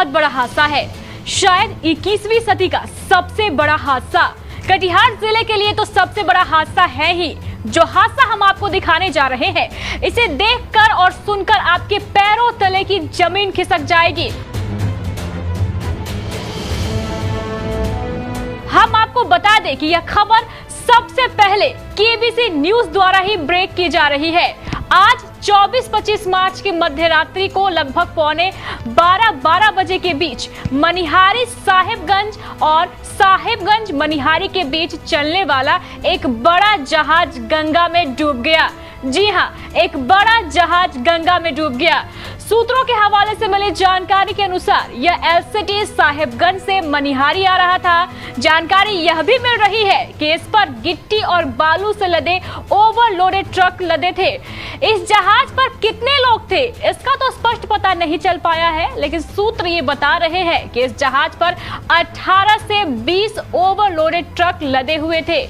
बहुत बड़ा हादसा है, शायद 21वीं सदी का सबसे बड़ा हादसा। कटिहार जिले के लिए तो सबसे बड़ा हादसा है ही। जो हादसा हम आपको दिखाने जा रहे हैं, इसे देखकर और सुनकर आपके पैरों तले की जमीन खिसक जाएगी। हम आपको बता दें कि यह खबर सबसे पहले केबीसी न्यूज द्वारा ही ब्रेक की जा रही है। आज 24-25 मार्च की मध्य रात्रि को लगभग पौने 12 बजे के बीच मनिहारी साहिबगंज और साहिबगंज मनिहारी के बीच चलने वाला एक बड़ा जहाज गंगा में डूब गया। जी हां, एक बड़ा जहाज गंगा में डूब गया। सूत्रों के हवाले से मिली जानकारी के अनुसार यह एलसीटी साहिबगंज से मनिहारी आ रहा था। जानकारी यह भी मिल रही है कि इस पर गिट्टी और बालू से लदे ओवरलोडेड ट्रक लदे थे। इस जहाज पर कितने लोग थे इसका तो स्पष्ट पता नहीं चल पाया है, लेकिन सूत्र ये बता रहे हैं कि इस जहाज पर 18 से 20 ओवरलोडेड ट्रक लदे हुए थे।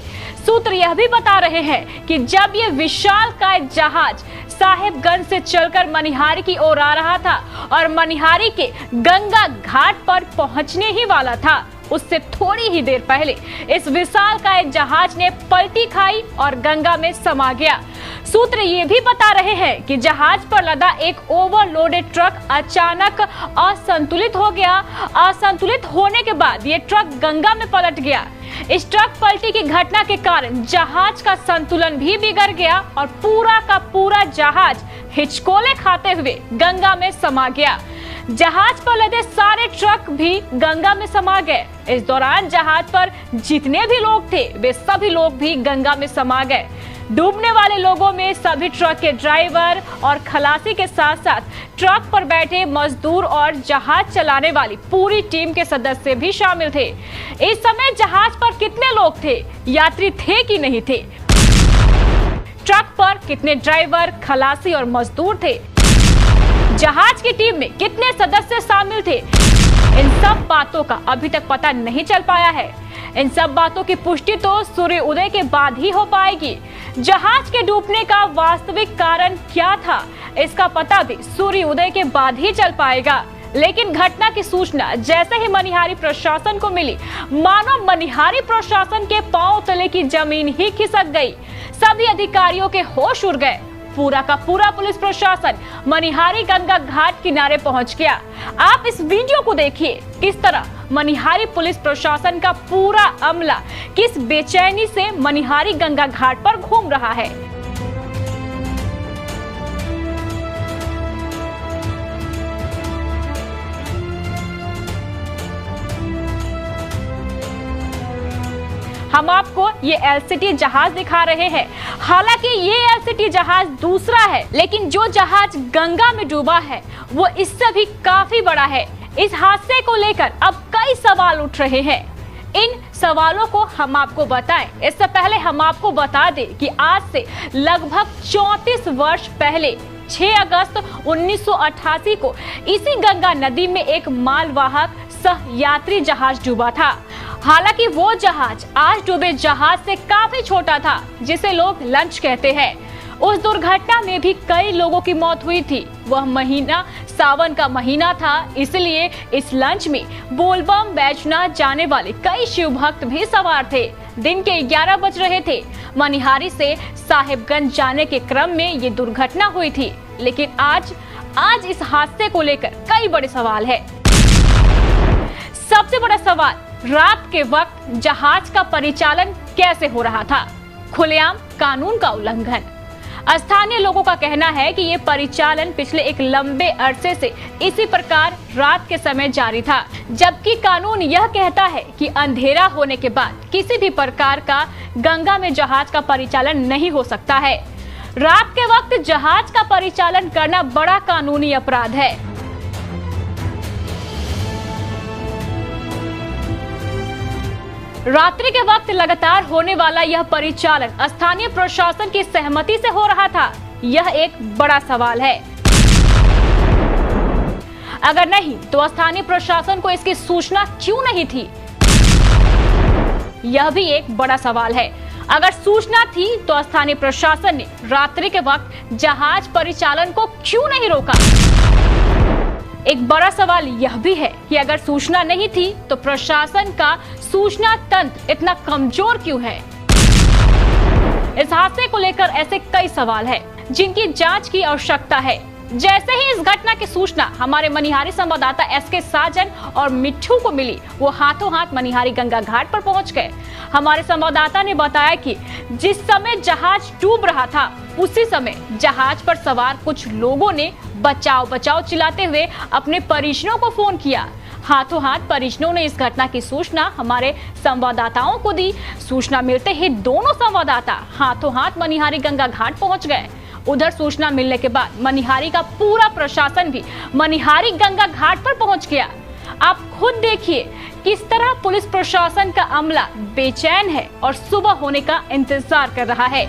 सूत्र यह भी बता रहे हैं कि जब ये विशालकाय जहाज साहिबगंज से चलकर मनिहारी की ओर आ रहा था और मनिहारी के गंगा घाट पर पहुंचने ही वाला था, उससे थोड़ी ही देर पहले इस विशालकाय जहाज ने पलटी खाई और गंगा में समा गया। सूत्र ये भी बता रहे हैं कि जहाज पर लदा एक ओवरलोडेड ट्रक अचानक असंतुलित हो गया। असंतुलित होने के बाद ये ट्रक गंगा में पलट गया। इस ट्रक पलटी की घटना के कारण जहाज का संतुलन भी बिगड़ गया और पूरा का पूरा जहाज हिचकोले खाते हुए गंगा में समा गया। जहाज पर लदे सारे ट्रक भी गंगा में समा गए। इस दौरान जहाज पर जितने भी लोग थे वे सभी लोग भी गंगा में समा गए। डूबने वाले लोगों में सभी ट्रक के ड्राइवर और खलासी के साथ साथ ट्रक पर बैठे मजदूर और जहाज चलाने वाली पूरी टीम के सदस्य भी शामिल थे। इस समय जहाज पर कितने लोग थे, यात्री थे कि नहीं थे, ट्रक पर कितने ड्राइवर, खलासी और मजदूर थे, जहाज की टीम में कितने सदस्य शामिल थे, इन सब बातों का अभी तक पता नहीं चल पाया है। इन सब बातों की पुष्टि तो सूर्य उदय के बाद ही हो पाएगी। जहाज के डूबने का वास्तविक कारण क्या था, इसका पता भी सूर्य उदय के बाद ही चल पाएगा। लेकिन घटना की सूचना जैसे ही मनिहारी प्रशासन को मिली, मानो मनिहारी प्रशासन के पांव तले की जमीन ही खिसक गई। सभी अधिकारियों के होश उड़ गए। पूरा का पूरा पुलिस प्रशासन मनिहारी गंगा घाट किनारे पहुंच गया। आप इस वीडियो को देखिए, किस तरह मनिहारी पुलिस प्रशासन का पूरा अमला किस बेचैनी से मनिहारी गंगा घाट पर घूम रहा है। हम आपको ये एलसीटी जहाज दिखा रहे हैं। हालांकि ये एलसीटी जहाज दूसरा है, लेकिन जो जहाज गंगा में डूबा है वो इससे भी काफी बड़ा है। इस हादसे को लेकर अब कई सवाल उठ रहे हैं। इन सवालों को हम आपको बताएं, इससे पहले हम आपको बता दें कि आज से लगभग 34 वर्ष पहले 6 अगस्त 1988 को इसी गंगा नदी में एक मालवाहक सह यात्री जहाज डूबा था। हालांकि वो जहाज आज डूबे जहाज से काफी छोटा था, जिसे लोग लंच कहते हैं। उस दुर्घटना में भी कई लोगों की मौत हुई थी। वह महीना सावन का महीना था, इसलिए इस लंच में बोलबम बैजना जाने वाले कई शिव भक्त भी सवार थे। दिन के 11 बज रहे थे। मनिहारी से साहिबगंज जाने के क्रम में ये दुर्घटना हुई थी। लेकिन आज इस हादसे को लेकर कई बड़े सवाल है। सबसे बड़ा सवाल, रात के वक्त जहाज का परिचालन कैसे हो रहा था? खुलेआम कानून का उल्लंघन। स्थानीय लोगों का कहना है कि ये परिचालन पिछले एक लंबे अरसे से इसी प्रकार रात के समय जारी था, जबकि कानून यह कहता है कि अंधेरा होने के बाद किसी भी प्रकार का गंगा में जहाज का परिचालन नहीं हो सकता है। रात के वक्त जहाज का परिचालन करना बड़ा कानूनी अपराध है। रात्रि के वक्त लगातार होने वाला यह परिचालन स्थानीय प्रशासन की सहमति से हो रहा था, यह एक बड़ा सवाल है। अगर नहीं तो स्थानीय प्रशासन को इसकी सूचना क्यों नहीं थी, यह भी एक बड़ा सवाल है। अगर सूचना थी तो स्थानीय प्रशासन ने रात्रि के वक्त जहाज परिचालन को क्यों नहीं रोका? एक बड़ा सवाल यह भी है कि अगर सूचना नहीं थी तो प्रशासन का सूचना तंत्र इतना कमजोर क्यों है। इस हादसे को लेकर ऐसे कई सवाल हैं जिनकी जांच की आवश्यकता है। जैसे ही इस घटना की सूचना हमारे मनिहारी संवाददाता एसके साजन और मिट्ठू को मिली, वो हाथों हाथ मनिहारी गंगा घाट पर पहुंच गए। हमारे संवाददाता ने बताया कि जिस समय जहाज डूब रहा था उसी समय जहाज पर सवार कुछ लोगों ने बचाओ बचाओ चिल्लाते हुए अपने परिजनों को फोन किया। हाथों हाथ परिजनों ने इस घटना की सूचना हमारे संवाददाताओं को दी। सूचना मिलते ही दोनों संवाददाता हाथों हाथ मनिहारी गंगा घाट पहुंच गए। उधर सूचना मिलने के बाद मनिहारी का पूरा प्रशासन भी मनिहारी गंगा घाट पर पहुंच गया। आप खुद देखिए किस तरह पुलिस प्रशासन का अमला बेचैन है और सुबह होने का इंतजार कर रहा है।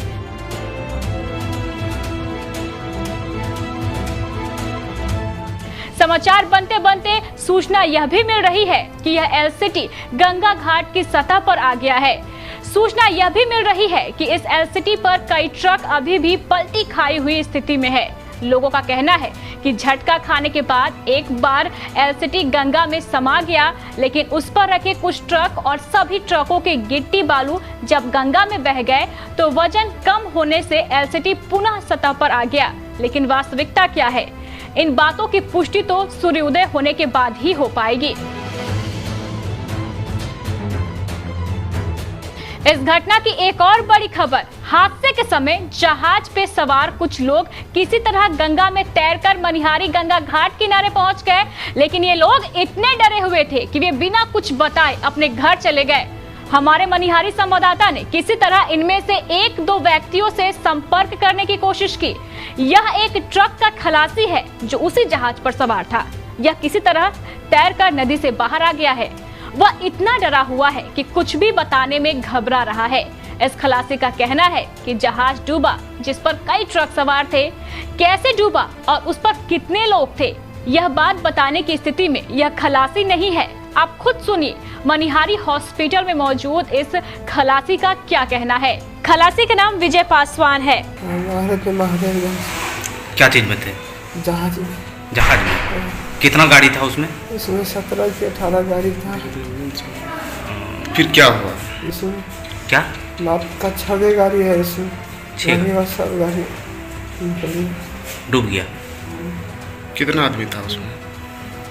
समाचार बनते बनते सूचना यह भी मिल रही है कि यह एलसीटी गंगा घाट की सतह पर आ गया है। सूचना यह भी मिल रही है कि इस एलसीटी पर कई ट्रक अभी भी पलटी खाई हुई स्थिति में है। लोगों का कहना है कि झटका खाने के बाद एक बार एलसीटी गंगा में समा गया, लेकिन उस पर रखे कुछ ट्रक और सभी ट्रकों के गिट्टी बालू जब गंगा में बह गए तो वजन कम होने से एलसीटी पुनः सतह पर आ गया। लेकिन वास्तविकता क्या है, इन बातों की पुष्टि तो सूर्योदय होने के बाद ही हो पाएगी। इस घटना की एक और बड़ी खबर, हादसे के समय जहाज पे सवार कुछ लोग किसी तरह गंगा में तैरकर मनिहारी गंगा घाट किनारे पहुंच गए, लेकिन ये लोग इतने डरे हुए थे कि वे बिना कुछ बताए अपने घर चले गए। हमारे मनिहारी संवाददाता ने किसी तरह इनमें से एक दो व्यक्तियों से संपर्क करने की कोशिश की। यह एक ट्रक का खलासी है जो उसी जहाज पर सवार था। यह किसी तरह तैरकर नदी से बाहर आ गया है। वह इतना डरा हुआ है कि कुछ भी बताने में घबरा रहा है। इस खलासी का कहना है कि जहाज डूबा जिस पर कई ट्रक सवार थे, कैसे डूबा और उस पर कितने लोग थे, यह बात बताने की स्थिति में यह खलासी नहीं है। आप खुद सुनिए मनिहारी हॉस्पिटल में मौजूद इस खलासी का क्या कहना है। खलासी का नाम विजय पासवान है। क्या चीज में थे? जहाज में। जहाज में कितना गाड़ी था उसमें? इसमें 17 से 18 गाड़ी था। फिर क्या हुआ? इसमें क्या नाप का 6 गाड़ी है। इसमें 6 सब गाड़ी डूब गया। कितना आदमी था उसमें?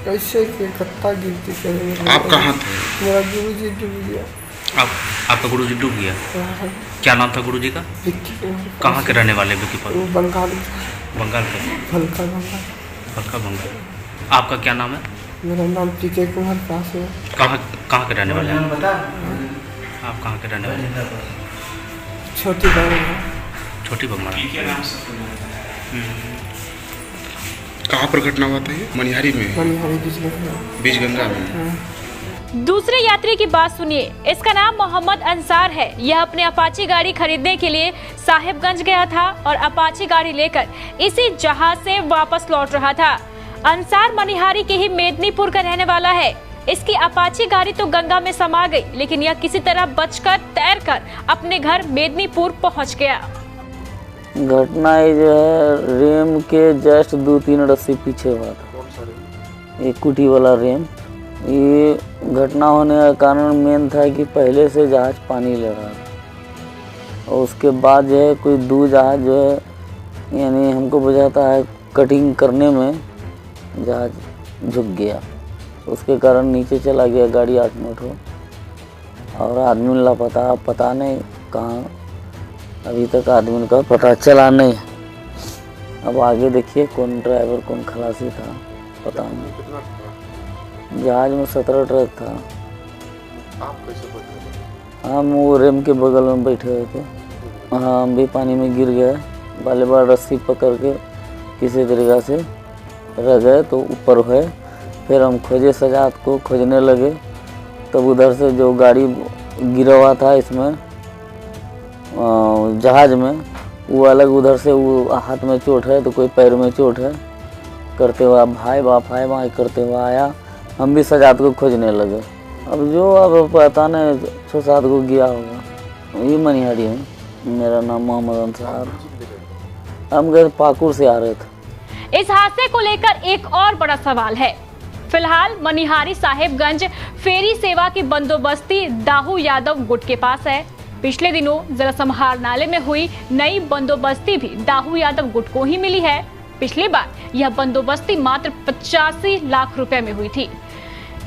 कैसे के कट्टा गिरती करेंगे। आप कहाँ थे? मेरा गुरुजी डूब गया। आपका गुरुजी डूब गया? क्या नाम था गुरुजी का? कहाँ के रहने वाले? बंगाल बंगाल के। फलका बंगाल। आपका क्या नाम है? मेरा नाम पीके कुमार पास है। कहाँ के रहने वाले हैं? आप कहाँ के रहने वाले? छोटी बंगाल। छोटी बंगाल। कहाँ पर घटना हुआ था ये? मनिहारी में। मनिहारी बीच गंगा में। दूसरे यात्री की बात सुनिए। इसका नाम मोहम्मद अंसार है। यह अपने अपाची गाड़ी खरीदने के लिए साहिबगंज गया था और अपाची गाड़ी लेकर इसी जहाज से वापस लौट रहा था। अंसार मनिहारी के ही मेदिनीपुर का रहने वाला है। इसकी अपाची गाड़ी तो गंगा में समा गई, लेकिन यह किसी तरह बचकर तैरकर अपने घर मेदिनीपुर पहुंच गया। घटना ये जो है रेम के जस्ट 2-3 रस्सी पीछे हुआ था। एक कुटी वाला रेम। ये घटना होने का कारण मेन था कि पहले से जहाज पानी ले रहा था और उसके बाद जो है कोई 2 जहाज जो है, यानी हमको बुझाता है कटिंग करने में जहाज झुक गया। उसके कारण नीचे चला गया गाड़ी 8-9 ठो और आदमी लापता। पता नहीं कहाँ, अभी तक आदमी का पता चला नहीं। अब आगे देखिए कौन ड्राइवर कौन खलासी था पता नहीं। जहाज में 17 ट्रक था। आप कैसे बैठे? हम वो रेम के बगल में बैठे हुए थे। हाँ, हम भी पानी में गिर गए। बाले बार रस्सी पकड़ के किसी तरीक़ा से रह गए तो ऊपर हुए। फिर हम खोजे सजात को खोजने लगे, तब उधर से जो गाड़ी गिरा हुआ था इसमें जहाज में, वो अलग उधर से वो हाथ में चोट है तो कोई पैर में चोट है करते हुआ भाई भाई करते हुआ आया। हम भी सजात को खोजने लगे। अब जो अब पता नहीं 6-7 को गया होगा। ये मनिहारी है। मेरा नाम मोहम्मद अंसार। हम गए पाकुड़ से आ रहे थे। इस हादसे को लेकर एक और बड़ा सवाल है। फिलहाल मनिहारी साहेबगंज फेरी सेवा की बंदोबस्ती दाहू यादव गुट के पास है। पिछले दिनों जिला समाहरणालय में हुई नई बंदोबस्ती भी दाहू यादव गुट को ही मिली है। पिछली बार यह बंदोबस्ती मात्र 85 लाख रुपए में हुई थी।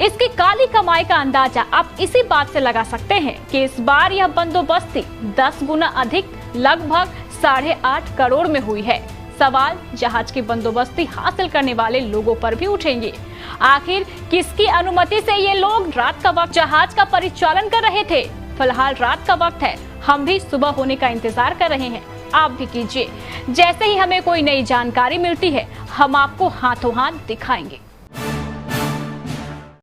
इसकी काली कमाई का अंदाजा आप इसी बात से लगा सकते हैं कि इस बार यह बंदोबस्ती 10 गुना अधिक लगभग 8.5 करोड़ में हुई है। सवाल जहाज की बंदोबस्ती हासिल करने वाले लोगों पर भी उठेंगे। आखिर किसकी अनुमति से ये लोग रात का वक्त जहाज का परिचालन कर रहे थे? फिलहाल रात का वक्त है, हम भी सुबह होने का इंतजार कर रहे हैं। आप भी कीजिए। जैसे ही हमें कोई नई जानकारी मिलती है हम आपको हाथों हाथ दिखाएंगे।